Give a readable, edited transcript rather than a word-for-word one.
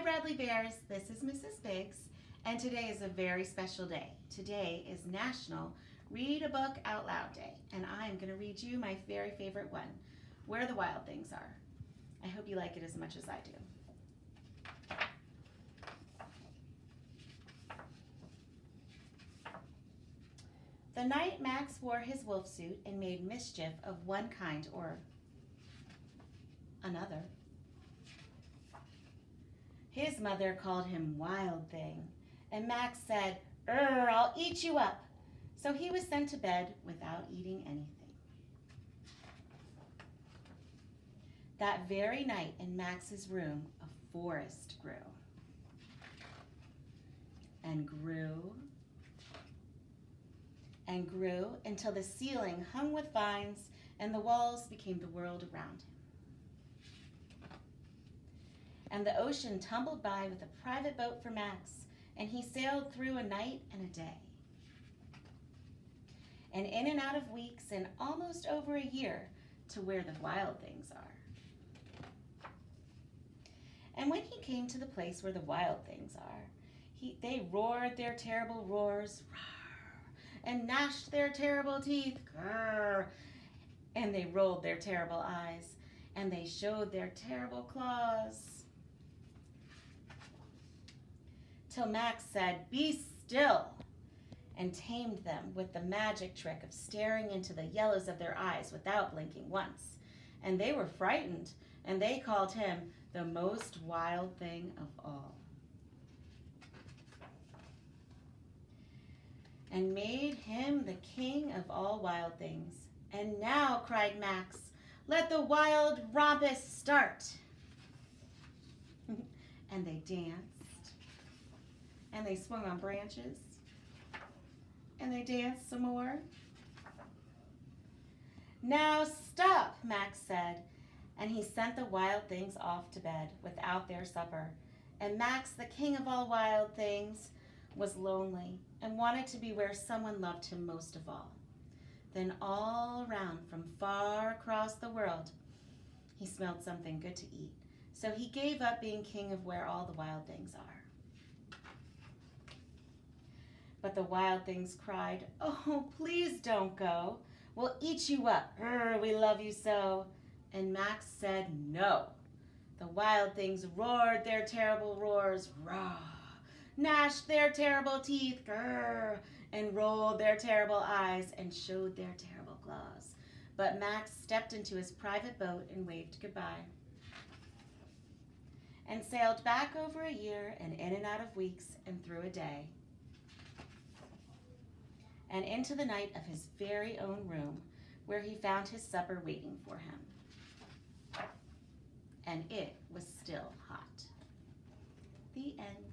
Bradley Bears, this is Mrs. Biggs, and today is a very special day. Today is National Read a Book Out Loud Day, and I am going to read you my very favorite one, Where the Wild Things Are. I hope you like it as much as I do. The night Max wore his wolf suit and made mischief of one kind or another, his mother called him Wild Thing, and Max said, I'll eat you up." So he was sent to bed without eating anything. That very night in Max's room, a forest grew and grew and grew until the ceiling hung with vines and the walls became the world around him. And the ocean tumbled by with a private boat for Max, and he sailed through a night and a day. And in and out of weeks and almost over a year to where the wild things are. And when he came to the place where the wild things are, they roared their terrible roars, and gnashed their terrible teeth, and they rolled their terrible eyes, and they showed their terrible claws. Till Max said, "Be still," and tamed them with the magic trick of staring into the yellows of their eyes without blinking once. And they were frightened, and they called him the most wild thing of all. And made him the king of all wild things. "And now," cried Max, "let the wild rompus start." And they danced, and they swung on branches, and they danced some more. "Now stop," Max said, and he sent the wild things off to bed without their supper. And Max, the king of all wild things, was lonely and wanted to be where someone loved him most of all. Then all around from far across the world, he smelled something good to eat. So he gave up being king of where all the wild things are. But the wild things cried, "Oh, please don't go. We'll eat you up. We love you so." And Max said no. The wild things roared their terrible roars, rah, gnashed their terrible teeth, grr, and rolled their terrible eyes and showed their terrible claws. But Max stepped into his private boat and waved goodbye, and sailed back over a year and in and out of weeks and through a day, and into the night of his very own room, where he found his supper waiting for him. And it was still hot. The end.